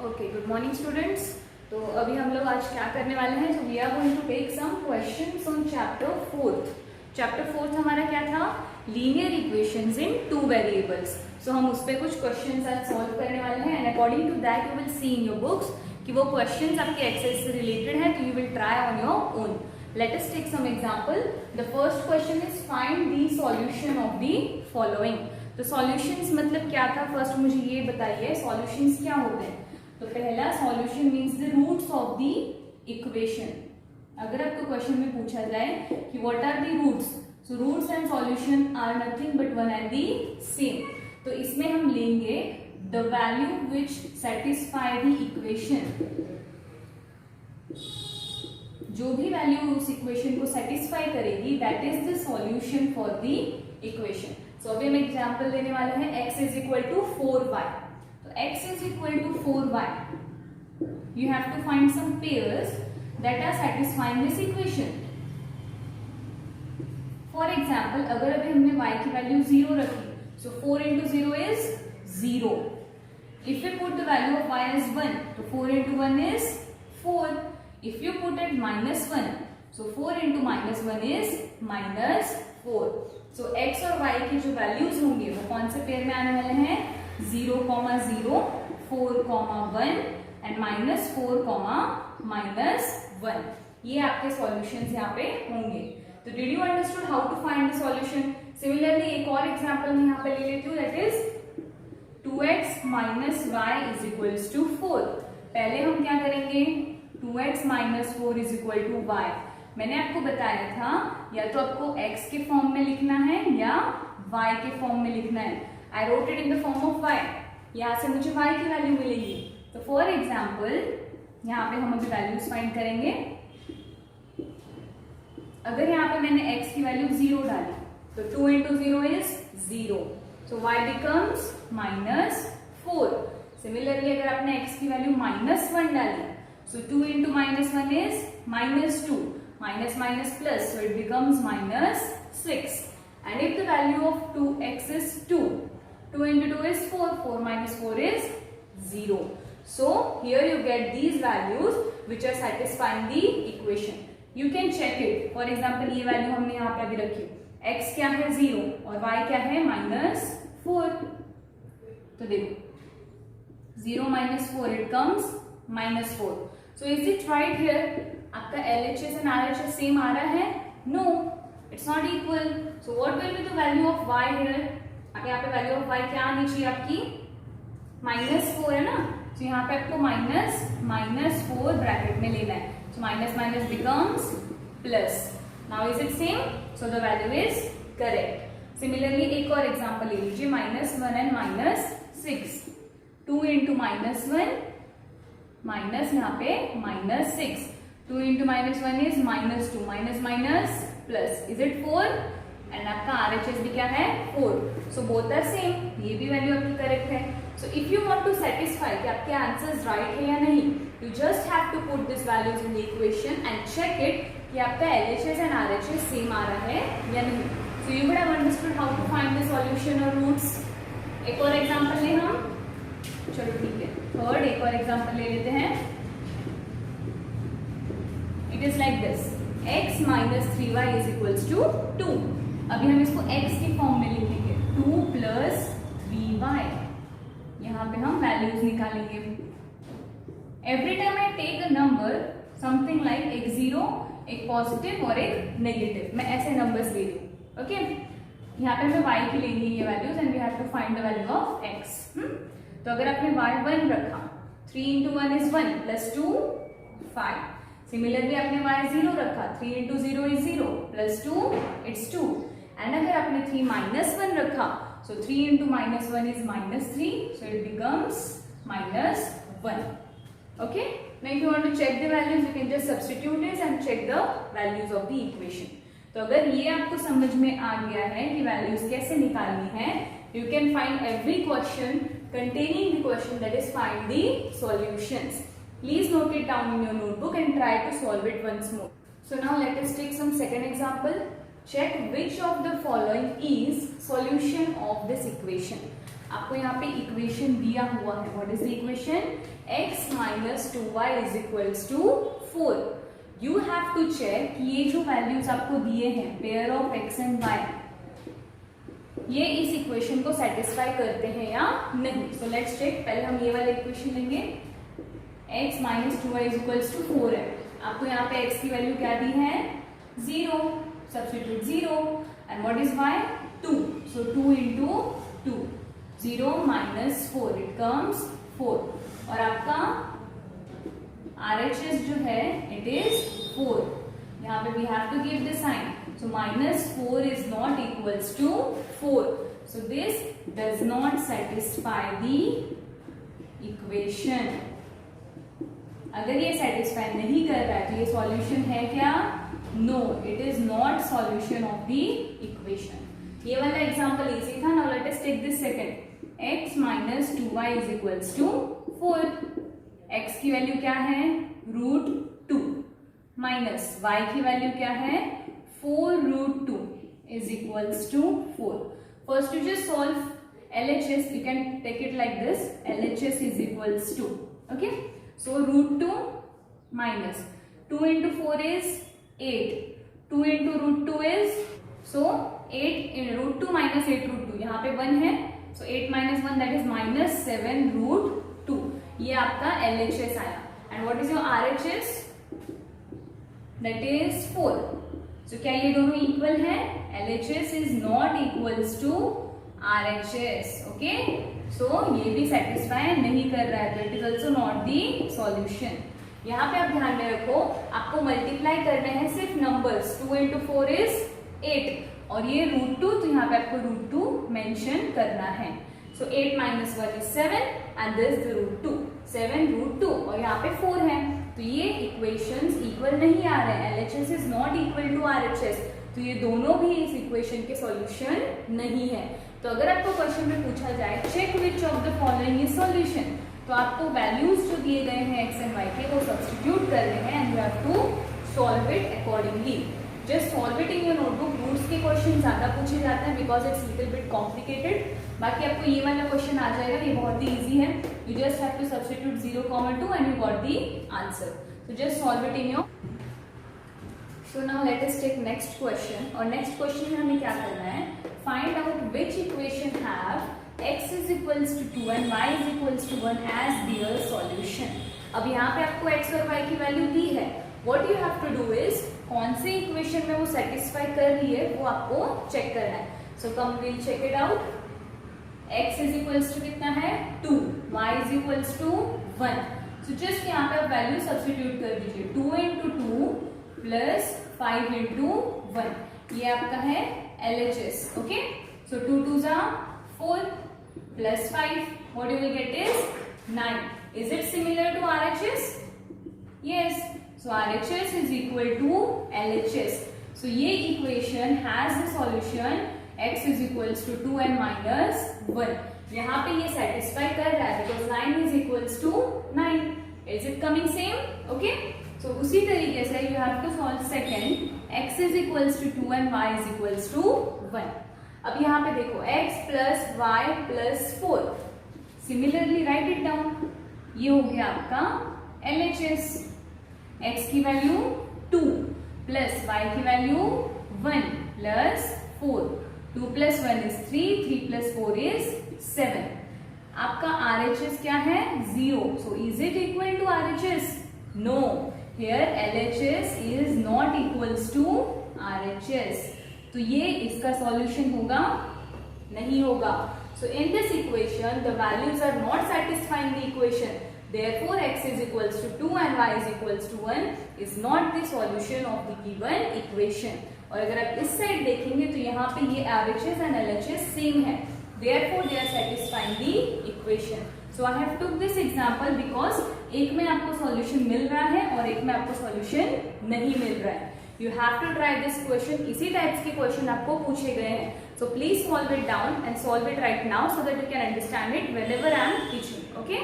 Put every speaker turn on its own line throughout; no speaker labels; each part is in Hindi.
Okay, good morning students. तो अभी हम लोग आज क्या करने वाले हैं, we are going to take some questions on chapter fourth हमारा क्या था, linear equations in two variables. So हम उस पर कुछ क्वेश्चंस आज सॉल्व करने वाले हैं and according to that you will see in your books कि वो क्वेश्चंस आपके एक्सेल से रिलेटेड है, तो you will try on your own. Let us take some example. The first question is find the solution of the following. तो सॉल्यूशंस मतलब क्या था, फर्स्ट मुझे ये बताइए सॉल्यूशंस क्या होते हैं। तो पहला solution means the roots of the equation. अगर आपको क्वेश्चन में पूछा जाए कि what are the roots, so roots and solution are nothing but one and the same. तो इसमें हम लेंगे the value which satisfy the equation. जो भी वैल्यू उस इक्वेशन को सेटिस्फाई करेगी that is the solution for the equation. So अभी हम एग्जांपल देने वाले हैं x is equal to 4y। तो x is equal to 4y. You have to find some pairs that are satisfying this equation. For example, अगर अभी हमने y की वैल्यू 0 रखी, so 4 into 0 is 0. If we put the value of y as 1, तो 4 into 1 is 4. If you put it minus 1, so 4 into minus 1 is minus 4. So x और y की जो वैल्यूज होंगे वो कौन से पेयर में आने वाले हैं, 0, 0, 4, 1 एंड -4, -1। ये आपके सॉल्यूशंस यहाँ पे होंगे। तो did you understood how to find the solution. Similarly एक और एग्जांपल मैं यहाँ पे ले लेती हूँ, that is 2x - y is equals to 4। पहले हम क्या करेंगे, 2x - 4 is equal to y। मैंने आपको बताया था या तो आपको x के फॉर्म में लिखना है या y के फॉर्म में लिखना है। I wrote it in the form of y. यहाँ से मुझे y की वैल्यू मिलेगी। तो फॉर एग्जाम्पल यहाँ पे हम अभी वैल्यूज फाइंड करेंगे। अगर यहाँ पे मैंने x की वैल्यू 0 डाली तो 2 into 0 is 0. So y becomes -4. Similarly अगर आपने x की वैल्यू -1 डाली, so 2 into -1 is -2. Minus plus, so it becomes -6. And if the value of 2x is 2 into 2 is 4, 4 minus 4 is 0. So here you get these values which are satisfying the equation. You can check it. For example, ये वैल्यू हमने यहाँ पे अभी रखी, x क्या है 0 और y क्या है -4। तो देखो 0 minus 4 it comes -4. So is it right here? आपका LHS and RHS सेम आ रहा है? No, it's not equal. So what will be the value of y here? यहाँ पे वैल्यू ऑफ y क्या आनी चाहिए आपकी, -4 है ना। तो यहाँ पे आपको -4 ब्रैकेट में लेना है। So minus minus becomes plus. Now is it same, so the value is correct. Similarly एक और एग्जांपल ले लीजिए, -1 एंड -6। 2 into -1 माइनस यहाँ पे -6। 2 into -1 is -2, minus plus. Is it 4? And आपका RHS भी क्या है 4। सो बोथ आर सेम, ये भी वैल्यू आपकी करेक्ट है। So if you want to satisfy कि आपके आंसर्स राइट है या नहीं, you just have to put this values in the equation and check it कि आपका LHS एंड RHS सेम आ रहा है या नहीं। So you would have understood how to find the solution और रूट्स। एक और एग्जांपल लें हम, चलो ठीक है, थर्ड एक और एग्जांपल ले लेते हैं। It is like this, x - 3y is equals to 2। अभी हम इसको x के फॉर्म में लिखेंगे, 2 + 3y। यहाँ पे हम वैल्यूज निकालेंगे। Every time I take a number something like एक 0, एक पॉजिटिव और एक नेगेटिव, मैं ऐसे नंबर्स ले रही हूँ। ओके, यहाँ पे हमें y की लेनी है ये values and we have to find the value of x। तो अगर आपने y 1 रखा, 3 into 1 is 1 + 2 5। सिमिलरली आपने y 0 रखा, 3 into 0 is 0 + 2 it's 2। एंड अगर आपने 3 - 1 रखा, so 3 into -1 is -3, so it becomes -1. Okay, now if you want to check the values you can just substitute this and check the values of the equation. तो अगर ये आपको समझ में आ गया है कि वैल्यूज कैसे निकालनी है, you can find every question containing the question that is find the solutions. Please note it down in your notebook and try to solve it once more. So now let us take some second example. Check which of the following is solution of this equation. आपको यहाँ पे इक्वेशन दिया हुआ है. What is the equation? x minus 2y is equals to 4. You have to check कि ये जो वैल्यूज आपको दिए हैं pair of x and y, ये इस इक्वेशन को सेटिस्फाई करते हैं या नहीं. So let's check. पहले हम ये वाला इक्वेशन लेंगे. x minus 2y is equals to 4 है. आपको यहाँ पे x की वैल्यू क्या दी है? 0. Substitute 0. And what is y? 2. So 2 into 2. 0 minus 4 it comes 4. और आपका RHS जो है it is 4. यहाँ पे we have to give the sign. So minus 4 is not equals to 4. So this does not satisfy the equation. अगर ये satisfy नहीं कर रहा है तो ये solution है क्या? No, it is not solution of the equation. ये वाला example easy था. Now let us take this second. x minus 2y is equals to 4. x की वैल्यू क्या है? √2 माइनस y की वैल्यू क्या है? 4√2 is equals to 4. First you just solve LHS. You can take it like this. LHS is equals to, okay? So √2 minus 2 into 4 is 8. 2 into √2 is, so 8 in √2 minus 8√2. यहाँ पे 1 है. So 8 minus 1 that is minus 7√2. ये आपका LHS आया. And what is your RHS? That is 4. So क्या ये दोनों इक्वल है? LHS is not equals to RHS. Okay? So ये भी सेटिस्फाई नहीं कर रहा है. That is also not the solution. यहाँ पे आप ध्यान में रखो, आपको मल्टीप्लाई करने हैं सिर्फ नंबर्स. 2 into 4 is 8 और ये √2, तो यहाँ पे आपको √2 मेंशन करना है. So 8 minus 1 is 7 and this is √2. 7√2 और यहाँ पे 4 है. तो ये इक्वेशंस इक्वल नहीं आ रहे हैं. LHS is not equal to RHS. तो ये दोनों भी इस इक्वेशन के सॉल्यूशन नहीं है. तो अगर आपको क्वेश्चन में पूछा जाए check which of the following is solution, तो आपको वैल्यूज जो दिए गए हैं x एंड y के वो सब्स्टिट्यूट करने हैं and you have to solve it accordingly. Just solve it in your notebook. Roots के क्वेश्चन ज्यादा पूछे जाते हैं because it's little bit complicated. बाकी आपको ये वाला क्वेश्चन आ जाएगा, ये बहुत ही इजी है. You just have to substitute 0,2 and you got the answer. So just solve it in your. So now let us take next question. और नेक्स्ट क्वेश्चन में हमें क्या करना है? Find out which equation have x is equals to 2 and y is equals to 1 as their solution. अब यहाँ पे आपको x और y की वैल्यू दी है. What you have to do is कौन से इक्वेशन में वो सेटिस्फाई कर रही है वो आपको चेक करना है. So come will check it out. x is equals to कितना है? 2. y is equals to 1. So just यहाँ पे आप वैल्यू सब्स्टिट्यूट कर दीजिए. 2 into 2 plus 5 into 1. ये आपका है LHS. Okay? So 2 2s are 4 plus 5. What you will get is 9. Is it similar to RHS? Yes. So RHS is equal to LHS. So ये equation has the solution x is equals to 2 and minus 1. यहाँ पे ये satisfy कर रहा है because 9 is equals to 9. Is it coming same? Okay. So उसी तरीके से you have to solve second. x is equals to 2 and y is equals to 1. अब यहाँ पे देखो x plus y plus 4. Similarly write it down. ये हो गया आपका LHS. x की वैल्यू 2 प्लस y की value 1 plus 4. 2 plus 1 is 3. 3 plus 4 is 7. आपका RHS क्या है? 0. So is it equal to RHS? No. Here LHS is not equals to RHS. तो ये इसका सॉल्यूशन होगा? नहीं होगा. So in this equation the values are not satisfying the equation. Therefore x is equals to 2 and y is equals to 1 is not the solution of the given equation. और अगर आप इस साइड देखेंगे तो यहाँ पे ये RHS and LHS सेम है. Therefore they are satisfying the equation. So I have took this example because एक में आपको सॉल्यूशन मिल रहा है और एक में आपको सॉल्यूशन नहीं मिल रहा है. You have to try this question. इसी टाइप्स के क्वेश्चन आपको पूछे गए हैं. So please solve it down and solve it right now so that you can understand it whenever I am teaching. Okay?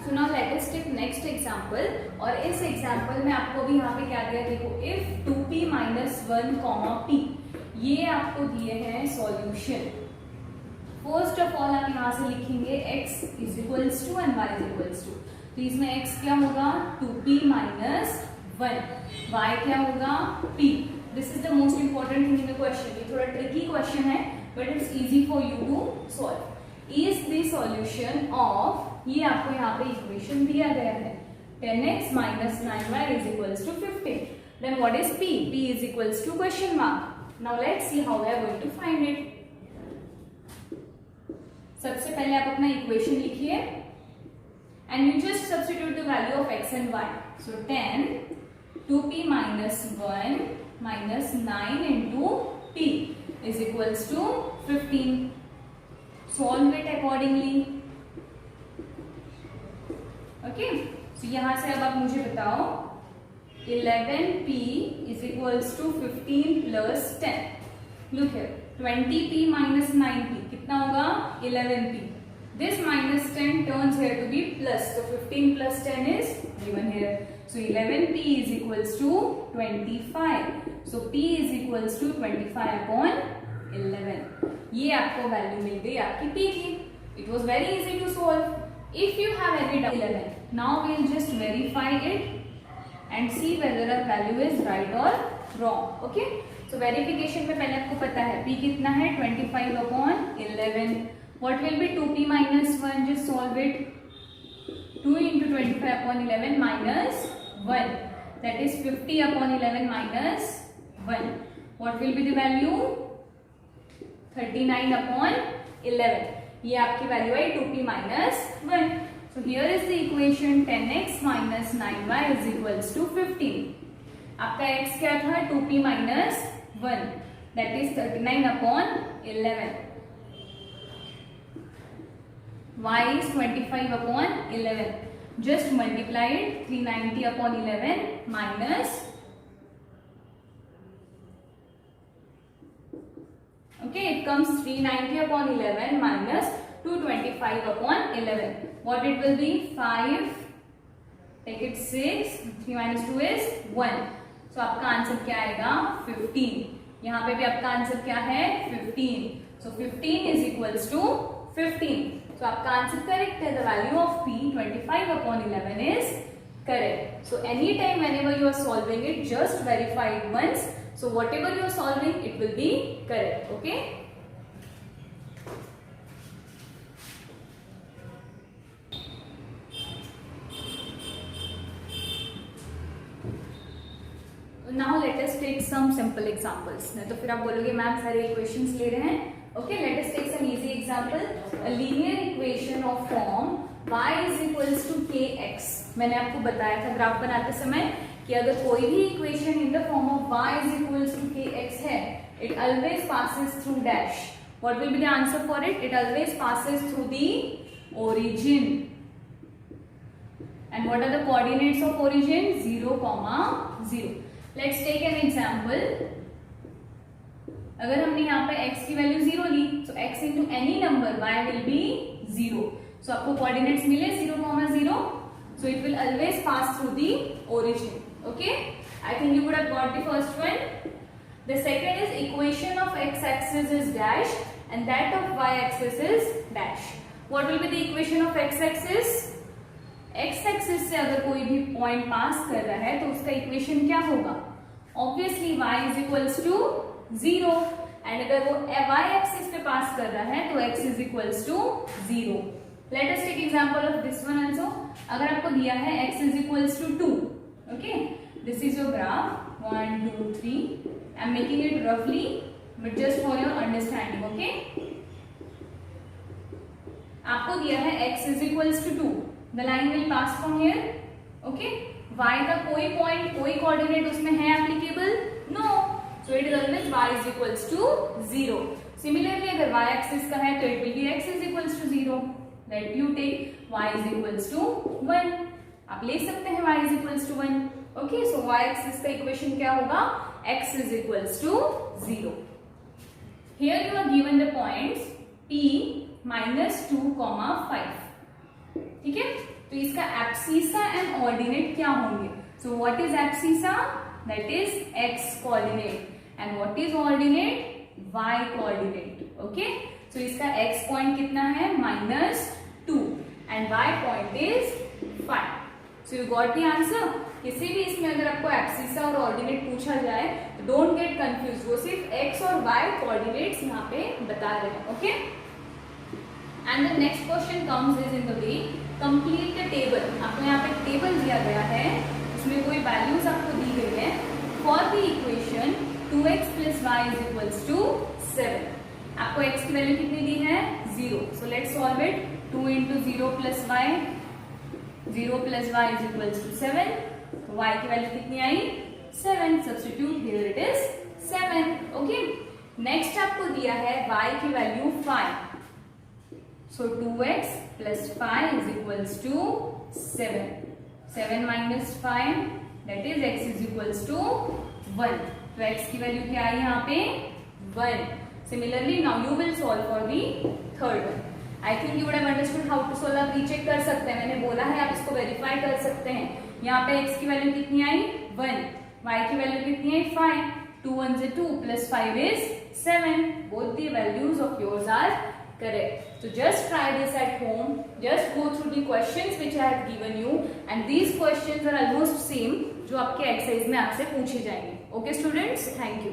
So now let us take next example. और इस example में आपको भी यहाँ पे क्या दिया? देखो if 2p minus 1 comma p ये आपको दिए हैं solution. फर्स्ट ऑफ ऑल आप यहाँ से लिखेंगे x is equals to and y is equals to, तो इसमें x क्या होगा 2p माइनस 1, y क्या होगा p। This is the most important thing in the question. ये थोड़ा ट्रिकी क्वेश्चन है but it's easy for you to solve. Is the solution of, ये आपको यहाँ पे इक्वेशन दिया गया है 10x minus 9y is equals to 15. Then what is p? p is equals to question mark. Now let's see how we are going to find it. सबसे पहले आप अपना इक्वेशन लिखिए and you just substitute the value of x and y. So 10 2p minus 1 minus 9 into p is equals to 15. Solve it accordingly. Okay. तो यहां से अब आप मुझे बताओ 11p is equals to 15 plus 10. Look here, 20p minus 9p कितना होगा 11p. This minus 10 turns here to be plus, so 15 plus 10 is given here. So 11p is equals to 25. So p is equals to 25 upon 11. ये आपको वैल्यू मिल गई आपकी p की. It was very easy to solve. If you have any doubt 11, now we'll just verify it and see whether our value is right or wrong. Okay? So verification में पहले आपको पता है p कितना है 25 upon 11. What will be 2p minus 1? Just solve it. 2 into 25 upon 11 minus 1. That is 50 upon 11 minus 1. What will be the value? 39 upon 11. ये आपकी वैल्यू है 2p minus 1. So here is the equation 10x minus 9y is equals to 15. आपका x क्या था 2p minus 1. That is 39 upon 11. Y is 25 upon 11. Just multiply it 390 upon 11 minus. Okay, it comes 390 upon 11 minus 225 upon 11. What it will be? 5. Take it 6. 3 minus 2 is 1. So आपका आंसर क्या आएगा 15. यहाँ पे भी आपका आंसर क्या है 15. So 15 is equals to 15. So आपका आंसर करेक्ट है. The value of p 25 upon 11 is correct. So anytime whenever you are solving it, just verify it once. So whatever you are solving, it will be correct. Okay? Now let us take some simple examples. नहीं तो फिर आप बोलोगे मैम सारे equations ले रहे हैं. Okay, let us take some easy example. A linear equation of form y is equals to kx. मैंने आपको बताया था ग्राफ बनाते समय कि अगर कोई भी equation in the form of y is equals to kx है, it always passes through dash. What will be the answer for it? It always passes through the origin. And what are the coordinates of origin? 0, 0. Let's take an example. अगर हमने यहाँ पे x की value 0 Lee, so x into any number y will be 0. So आपको coordinates मिले 0, 0. So it will always pass through the origin. Okay? I think you would have got the first one. The second is equation of x-axis is dash and that of y-axis is dash. What will be the equation of x-axis? X-axis से अगर कोई भी point pass कर रहा है तो उसका equation क्या होगा? Obviously y is equals to 0 and अगर वो y-axis पे pass कर रहा है तो x is equals to 0. Let us take example of this one also. अगर आपको दिया है x is equals to 2. Okay, this is your graph 1 2 3. I'm making it roughly but just for your understanding. Okay, आपको दिया है x is equals to 2. The line will pass from here. Okay, y का कोई point कोई coordinate उसमें है applicable? No. So it is always y is equals to 0. Similarly अगर y axis का है तो it will be x is equals to 0. Let you take y is equals to 1. आप ले सकते हैं y is equals to 1. Okay, so y axis का equation क्या होगा? x is equals to 0. Here you are given the points p minus 2, 5. ठीक है? तो इसका abscissa and ordinate क्या होंगे? So what is abscissa? That is x coordinate. And what is ordinate? Y coordinate. Okay? सो इसका x पॉइंट कितना है -2 and y point is 5. So you got the answer. किसी भी इसमें अगर आपको एब्सिसा और ऑर्डिनेट पूछा जाए तो डोंट गेट कंफ्यूज, वो सिर्फ x और y कोऑर्डिनेट्स यहाँ पे बता रहे हैं. Okay, and the next question comes is in the way complete the table. आपको यहाँ पे टेबल दिया गया है, उसमें कोई वैल्यूज आपको दी गई है for the equation 2x plus y is equals to 7. आपको x की वैल्यू कितनी दी है 0. So let's solve it. 2 into 0 plus y, 0 plus y is equals to 7. y की वैल्यू कितनी आई 7. Substitute here it is 7. Okay, next आपको दिया है y की value 5. So 2x plus 5 is equals to 7. 7 minus 5 that is x is equals to 1. तो x की वैल्यू क्या आई यहाँ पे 1. Similarly now you will solve for the third one. I think you would have understood how to solve. आप रीचेक कर सकते हैं, मैंने बोला है आप इसको वेरीफाई कर सकते हैं. यहाँ पे x की वैल्यू कितनी आई 1, y की वैल्यू कितनी आई 5. 2 1 is 2 plus 5 is 7. Both the values of yours are correct. So just try this at home. Just go through the questions which I have given you, and these questions are almost same जो आपके एक्सरसाइज में आपसे पूछे जाएंगे. Okay students, thank you.